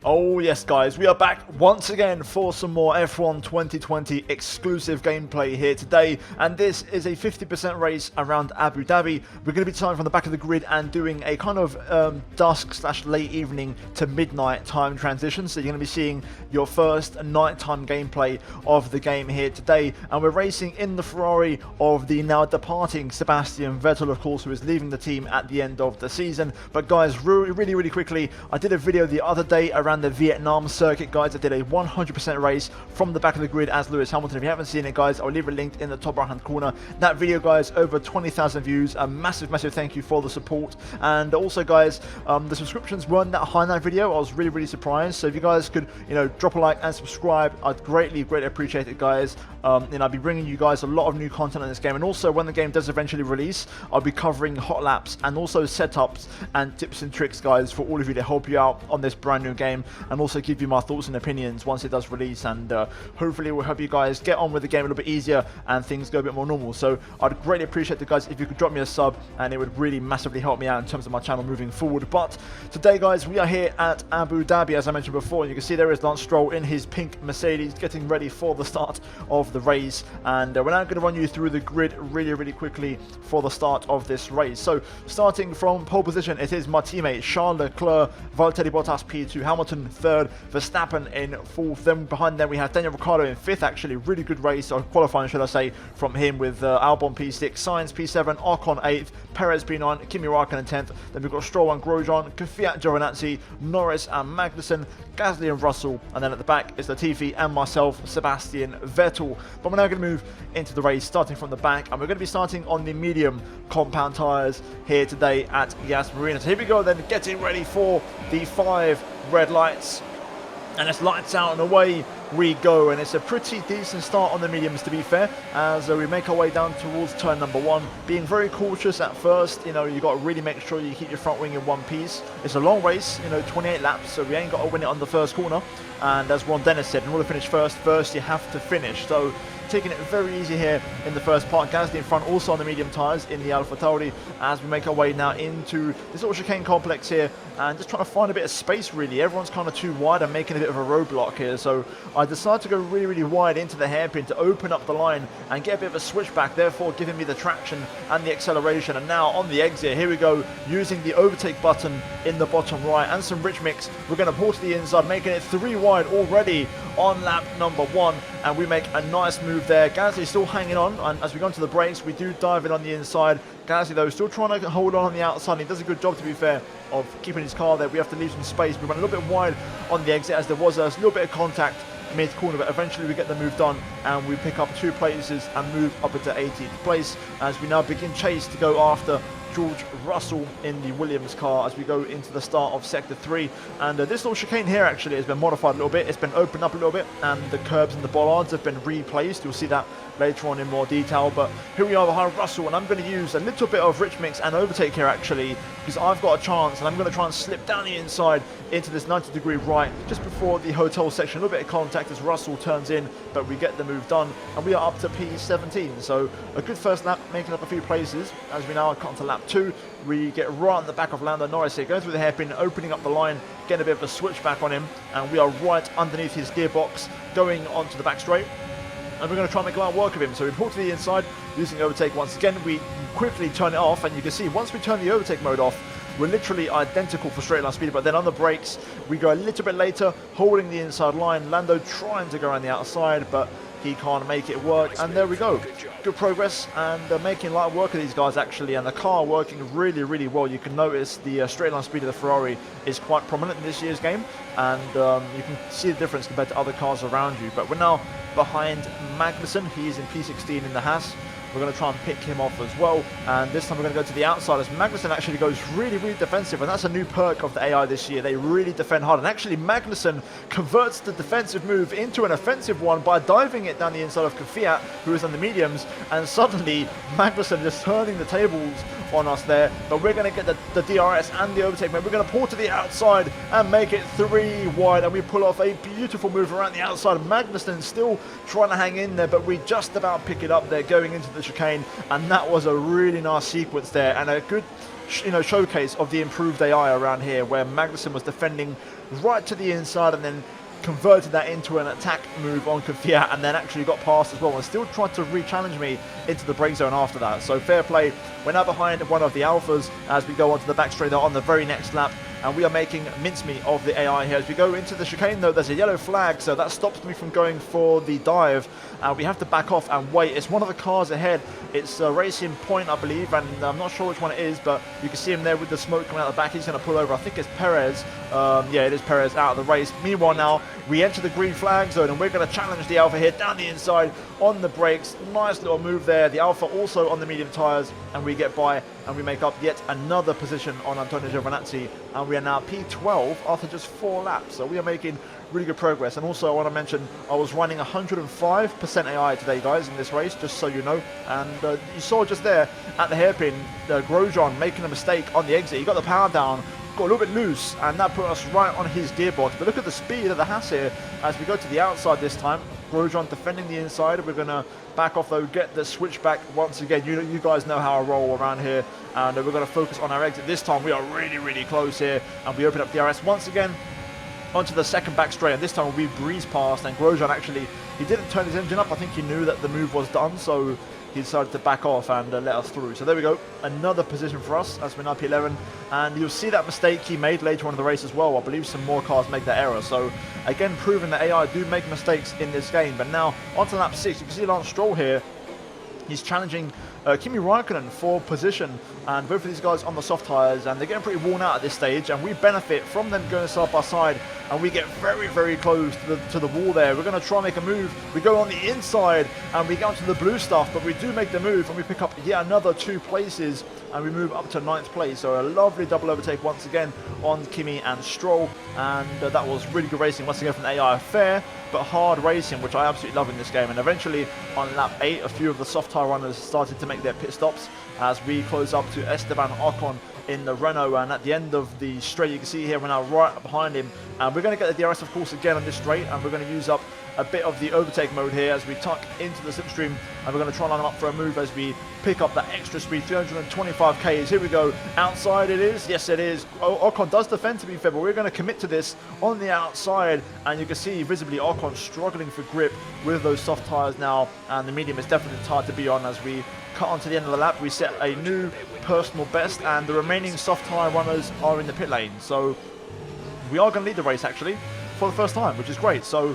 Oh yes guys, we are back once again for some more F1 2020 exclusive gameplay here today, and this is a 50% race around Abu Dhabi. We're going to be starting from the back of the grid and doing a kind of dusk / late evening to midnight time transition, so you're going to be seeing your first nighttime gameplay of the game here today, and we're racing in the Ferrari of the now departing Sebastian Vettel, of course, who is leaving the team at the end of the season. But guys, really quickly, I did a video the other day around the Vietnam circuit, guys. I did a 100% race from the back of the grid as Lewis Hamilton. If you haven't seen it, guys, I'll leave a link in the top right hand corner. That video, guys, over 20,000 views. A massive thank you for the support. And also, guys, the subscriptions weren't that high in that video. I was really surprised. So if you guys could, drop a like and subscribe, I'd greatly appreciate it, guys. I'll be bringing you guys a lot of new content on this game, and also when the game does eventually release, I'll be covering hot laps and also setups and tips and tricks, guys, for all of you to help you out on this brand new game, and also give you my thoughts and opinions once it does release, and hopefully it will help you guys get on with the game a little bit easier and things go a bit more normal. So I'd greatly appreciate it, guys, if you could drop me a sub, and it would really massively help me out in terms of my channel moving forward. But today, guys, we are here at Abu Dhabi, as I mentioned before, and you can see there is Lance Stroll in his pink Mercedes getting ready for the start of the race, and we're now going to run you through the grid really quickly for the start of this race. So starting from pole position, it is my teammate Charles Leclerc, Valtteri Bottas P2, Hamilton 3rd, Verstappen in 4th. Then behind them we have Daniel Ricciardo in 5th, actually really good race, or qualifying should I say, from him, with Albon P6, Sainz P7, Ocon 8th, Perez P9, Kimi Raikkonen 10th. Then we've got Stroll and Grosjean, Kvyat, Giovinazzi, Norris and Magnussen, Gasly and Russell, and then at the back is Latifi and myself, Sebastian Vettel. But we're now going to move into the race starting from the back, and we're going to be starting on the medium compound tyres here today at Yas Marina. So here we go then, getting ready for the 5 red lights, and it's lights out and away we go. And it's a pretty decent start on the mediums, to be fair, as we make our way down towards turn number 1, being very cautious at first. You got to really make sure you keep your front wing in one piece. It's a long race, 28 laps, so we ain't got to win it on the first corner, and as Ron Dennis said, in order to finish first you have to finish. So taking it very easy here in the first part. Gasly in front, also on the medium tyres in the AlphaTauri, as we make our way now into this little chicane complex here, and just trying to find a bit of space really. Everyone's kind of too wide and making a bit of a roadblock here, so I decided to go really wide into the hairpin to open up the line and get a bit of a switchback, therefore giving me the traction and the acceleration. And now on the exit, here we go, using the overtake button in the bottom right and some rich mix, we're going to pull to the inside, making it 3 wide already on lap number 1, and we make a nice move there. Gasly still hanging on, and as we go into the brakes, we do dive in on the inside. Gasly, though, still trying to hold on the outside. He does a good job, to be fair, of keeping his car there. We have to leave some space. We went a little bit wide on the exit, as there was a little bit of contact mid-corner, but eventually we get the move done, and we pick up 2 places and move up into 18th place, as we now begin chase to go after George Russell in the Williams car as we go into the start of Sector 3. And this little chicane here actually has been modified a little bit. It's been opened up a little bit, and the curbs and the bollards have been replaced. You'll see that later on in more detail. But here we are behind Russell, and I'm going to use a little bit of rich mix and overtake here actually, because I've got a chance, and I'm going to try and slip down the inside into this 90-degree right just before the hotel section. A little bit of contact as Russell turns in, but we get the move done, and we are up to P17. So a good first lap, making up a few places. As we now come to lap 2, we get right on the back of Lando Norris here, going through the hairpin, opening up the line, getting a bit of a switchback on him, and we are right underneath his gearbox, going onto the back straight, and we're going to try and make light work of him. So we pull to the inside, using overtake once again. We quickly turn it off, and you can see once we turn the overtake mode off, we're literally identical for straight line speed. But then on the brakes, we go a little bit later, holding the inside line. Lando trying to go around the outside, but he can't make it work, and there we go. Good progress, and making light work of these guys actually, and the car working really well. You can notice the straight line speed of the Ferrari is quite prominent in this year's game, and you can see the difference compared to other cars around you. But we're now behind Magnussen. He's in P16 in the Haas. We're going to try and pick him off as well, and this time we're going to go to the outside as Magnussen actually goes really defensive, and that's a new perk of the AI this year. They really defend hard, and actually Magnussen converts the defensive move into an offensive one by diving it down the inside of Kvyat, who is on the mediums, and suddenly Magnussen just turning the tables on us there. But we're going to get the DRS and the overtake move. We're going to pull to the outside and make it 3 wide, and we pull off a beautiful move around the outside. Magnussen still trying to hang in there, but we just about pick it up there going into the chicane, and that was a really nice sequence there, and a good showcase of the improved AI around here, where Magnussen was defending right to the inside and then converted that into an attack move on Kvyat, and then actually got past as well and still tried to re-challenge me into the break zone after that. So fair play. We're now behind one of the alphas as we go onto the back straight on the very next lap, and we are making mincemeat of the AI here. As we go into the chicane though, there's a yellow flag, so that stops me from going for the dive, and we have to back off and wait. It's one of the cars ahead. It's Racing Point, I believe, and I'm not sure which one it is, but you can see him there with the smoke coming out the back. He's going to pull over. I think it's Perez. Yeah, it is Perez out of the race. Meanwhile now, we enter the green flag zone, and we're going to challenge the Alpha here down the inside on the brakes. Nice little move there. The Alpha also on the medium tyres, and we get by, and we make up yet another position on Antonio Giovinazzi, and we are now P12 after just 4 laps. So we are making really good progress. And also I want to mention I was running 105% AI today, guys, in this race, just so you know. And you saw just there at the hairpin, Grosjean making a mistake on the exit. He got the power down, got a little bit loose, and that put us right on his gearbox. But look at the speed of the Haas here as we go to the outside this time. Grosjean defending the inside. We're going to back off though, get the switchback once again. You guys know how I roll around here, and we're going to focus on our exit. This time we are really, really close here, and we open up the RS once again onto the second back straight, and this time we breeze past, and Grosjean actually, he didn't turn his engine up. I think he knew that the move was done, so he decided to back off and let us through. So there we go, another position for us as we're now P11, and you'll see that mistake he made later on in the race as well. I believe some more cars make that error, so again proving that AI do make mistakes in this game. But now onto lap 6, you can see Lance Stroll here. He's challenging Kimi Raikkonen for position, and both of these guys on the soft tyres, and they're getting pretty worn out at this stage, and we benefit from them going side by side, and we get very, very close to the wall there. We're going to try and make a move. We go on the inside and we get onto the blue stuff, but we do make the move, and we pick up yet another 2 places, and we move up to 9th place. So a lovely double overtake once again on Kimi and Stroll, and that was really good racing once again from the AI. Fair but hard racing, which I absolutely love in this game. And eventually on lap 8, a few of the soft tyre runners started to make their pit stops as we close up to Esteban Ocon in the Renault, and at the end of the straight you can see here we're now right behind him, and we're going to get the DRS of course again on this straight, and we're going to use up a bit of the overtake mode here as we tuck into the slipstream, and we're going to try and line them up for a move as we pick up that extra speed. 325 k's, here we go, outside it is, yes it is. Ocon does defend, to be fair, but we're going to commit to this on the outside, and you can see visibly Ocon struggling for grip with those soft tyres now, and the medium is definitely hard to be on. As we cut onto the end of the lap, we set a new personal best, and the remaining soft tyre runners are in the pit lane, so we are going to lead the race actually for the first time, which is great. So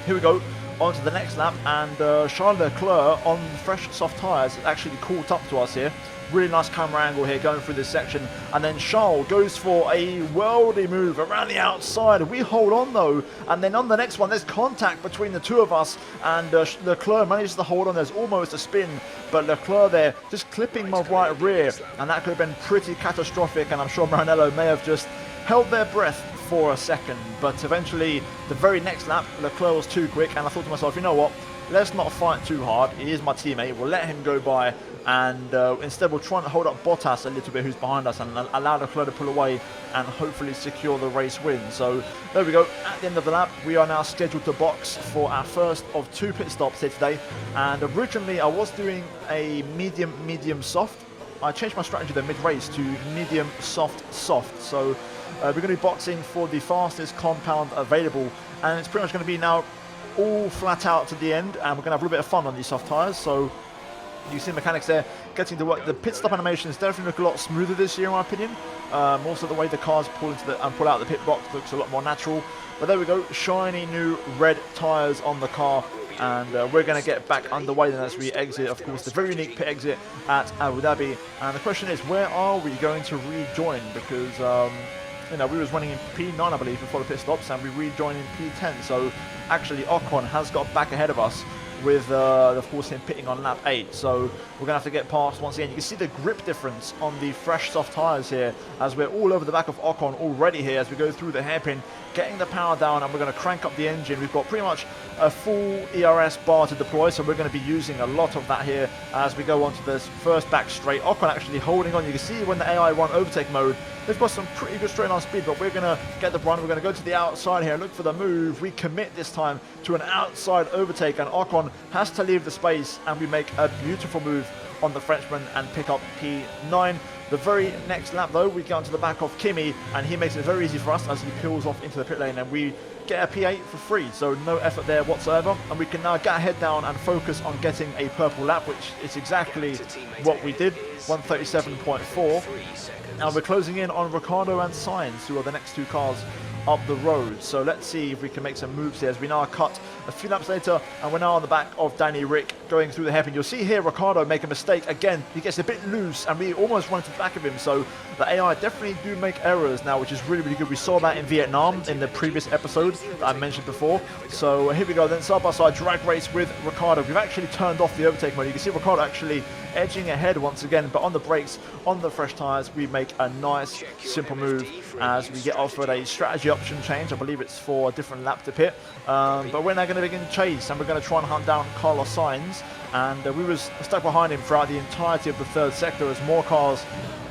here we go on to the next lap, and Charles Leclerc on fresh soft tyres has actually caught up to us here. Really nice camera angle here going through this section, and then Charles goes for a worldy move around the outside. We hold on though, and then on the next one there's contact between the two of us, and Leclerc manages to hold on. There's almost a spin, but Leclerc there just clipping my right rear, and that could have been pretty catastrophic, and I'm sure Maranello may have just held their breath for a second. But eventually the very next lap Leclerc was too quick, and I thought to myself, you know what, let's not fight too hard. He is my teammate, we'll let him go by, and instead we'll try and hold up Bottas a little bit, who's behind us, and allow Leclerc to pull away and hopefully secure the race win. So there we go, at the end of the lap we are now scheduled to box for our first of 2 pit stops here today. And originally I was doing a medium soft. I changed my strategy then mid-race to medium soft. So we're going to be boxing for the fastest compound available, and it's pretty much going to be now all flat out to the end, and we're going to have a little bit of fun on these soft tyres. So you see the mechanics there getting to work. The pit stop animations definitely look a lot smoother this year in my opinion. Also the way the cars pull into the and pull out the pit box looks a lot more natural. But there we go, shiny new red tyres on the car, and we're going to get back underway then as we exit, of course, the very unique pit exit at Abu Dhabi. And the question is, where are we going to rejoin? Because you know, we was running in P9 I believe before the pit stops, and we rejoined in P10. So actually Ocon has got back ahead of us with of course him pitting on lap 8. So we're going to have to get past once again. You can see the grip difference on the fresh soft tyres here as we're all over the back of Ocon already here as we go through the hairpin, getting the power down, and we're going to crank up the engine. We've got pretty much a full ERS bar to deploy, so we're going to be using a lot of that here as we go onto this first back straight. Ocon actually holding on. You can see when the AI run overtake mode, they've got some pretty good straight line speed, but we're going to get the run. We're going to go to the outside here, look for the move. We commit this time to an outside overtake, and Ocon has to leave the space, and we make a beautiful move on the Frenchman and pick up P9. The very next lap though, we get onto the back of Kimi, and he makes it very easy for us as he peels off into the pit lane, and we get a P8 for free, so no effort there whatsoever, and we can now get our head down and focus on getting a purple lap, which is exactly what we did, 137.4, and we're closing in on Ricciardo and Sainz, who are the next two cars up the road. So let's see if we can make some moves here as we now cut a few laps later, and we're now on the back of Danny Rick going through the hairpin. You'll see here Ricciardo make a mistake again. He gets a bit loose and we almost run to the back of him, so the AI definitely do make errors now, which is really, really good. We saw that in Vietnam in the previous episode that I mentioned before. So here we go then, side by side drag race with Ricciardo. We've actually turned off the overtake mode. You can see Ricciardo actually edging ahead once again, but on the brakes, on the fresh tyres, we make a nice simple move as we get offered a strategy option change. I believe it's for a different lap to pit, but we're now going to begin the chase, and we're going to try and hunt down Carlos Sainz, and we was stuck behind him throughout the entirety of the third sector as more cars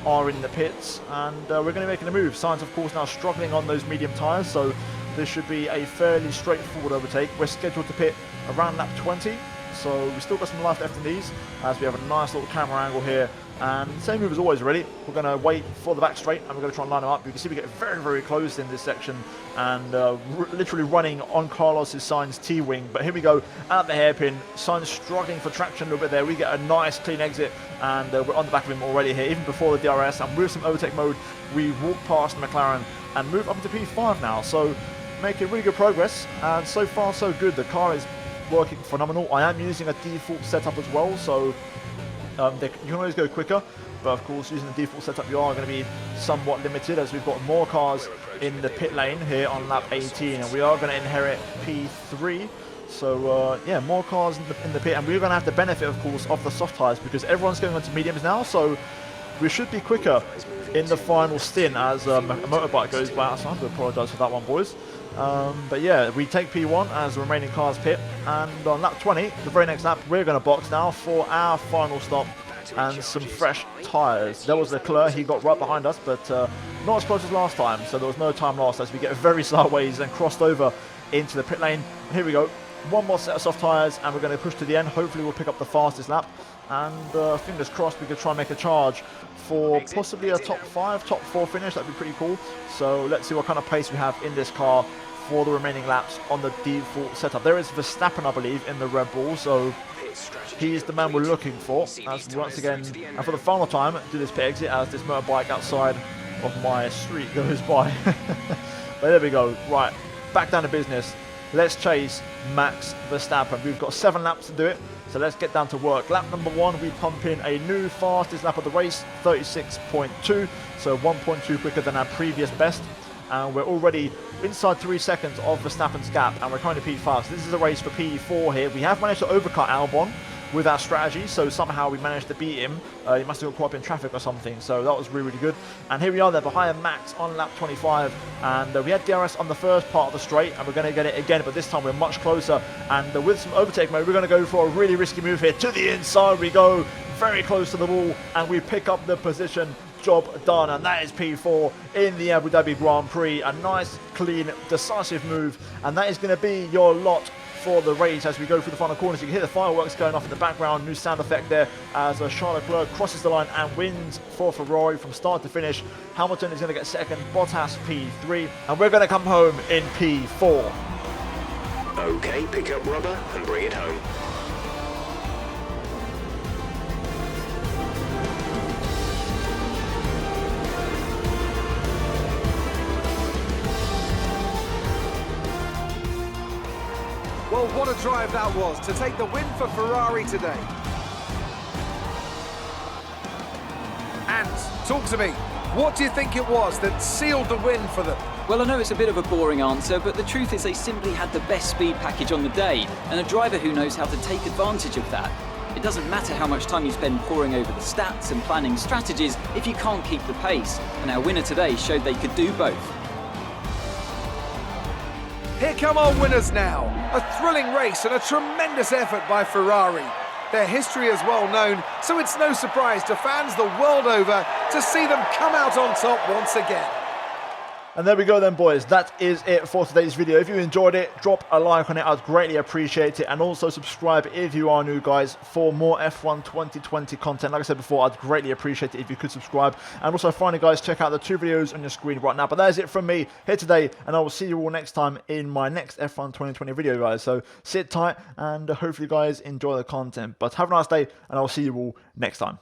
are in the pits, and we're going to be making a move. Sainz of course now struggling on those medium tyres, so this should be a fairly straightforward overtake. We're scheduled to pit around lap 20, so we've still got some life left in these as we have a nice little camera angle here, and same move as always really. We're going to wait for the back straight and we're going to try and line them up. You can see we get very, very close in this section, and literally running on Carlos's Sainz T-wing, but here we go at the hairpin. Sainz struggling for traction a little bit there. We get a nice clean exit, and we're on the back of him already here, even before the DRS, and with some overtake mode we walk past McLaren and move up into P5 now, so making really good progress, and so far so good. The car is working phenomenal. I am using a default setup as well, so you can always go quicker, but of course using the default setup you are going to be somewhat limited, as we've got more cars in the pit lane here on lap 18, and we are going to inherit P3. So yeah, more cars in the pit, and we're going to have the benefit of course of the soft tyres because everyone's going on to mediums now, so we should be quicker in the final stint as a motorbike goes by. So I have to apologise for that one, boys. But yeah, we take P1 as the remaining cars pit, and on lap 20, the very next lap, we're going to box now for our final stop and some fresh tyres. There was Leclerc, he got right behind us, but not as close as last time, so there was no time lost as we get very sideways and crossed over into the pit lane. And here we go, one more set of soft tyres and we're going to push to the end. Hopefully we'll pick up the fastest lap, and fingers crossed we could try and make a charge for possibly a top 5, top 4 finish. That'd be pretty cool. So let's see what kind of pace we have in this car for the remaining laps on the default setup. There is Verstappen, I believe, in the Red Bull, so he's the man we're looking for as we once again, and for the final time, do this pit exit as this motorbike outside of my street goes by. But there we go. Right, back down to business. Let's chase Max Verstappen. We've got 7 laps to do it, so let's get down to work. Lap number 1, we pump in a new fastest lap of the race, 36.2, so 1.2 quicker than our previous best. And we're already inside 3 seconds of Verstappen's gap, and we're trying to P5. So this is a race for P4 here. We have managed to overcut Albon with our strategy, so somehow we managed to beat him. He must have got caught up in traffic or something, so that was really, really good. And here we are there behind Max on lap 25, and we had DRS on the first part of the straight, and we're going to get it again, but this time we're much closer. And with some overtake mode, we're going to go for a really risky move here. To the inside we go, very close to the wall, and we pick up the position. Job done, and that is P4 in the Abu Dhabi Grand Prix. A nice, clean, decisive move, and that is going to be your lot for the race as we go through the final corners. You can hear the fireworks going off in the background. New sound effect there as Charles Leclerc crosses the line and wins for Ferrari from start to finish. Hamilton is going to get second, Bottas P3, and we're going to come home in P4. Okay, pick up rubber and bring it home. Well, what a drive that was to take the win for Ferrari today. And talk to me, what do you think it was that sealed the win for them? Well, I know it's a bit of a boring answer, but the truth is they simply had the best speed package on the day, and a driver who knows how to take advantage of that. It doesn't matter how much time you spend poring over the stats and planning strategies if you can't keep the pace, and our winner today showed they could do both. Here come our winners now. A thrilling race and a tremendous effort by Ferrari. Their history is well known, so it's no surprise to fans the world over to see them come out on top once again. And there we go then, boys. That is it for today's video. If you enjoyed it, drop a like on it. I'd greatly appreciate it. And also subscribe if you are new, guys, for more F1 2020 content. Like I said before, I'd greatly appreciate it if you could subscribe. And also, finally, guys, check out the 2 videos on your screen right now. But that is it from me here today. And I will see you all next time in my next F1 2020 video, guys. So sit tight and hopefully, guys, enjoy the content. But have a nice day, and I will see you all next time.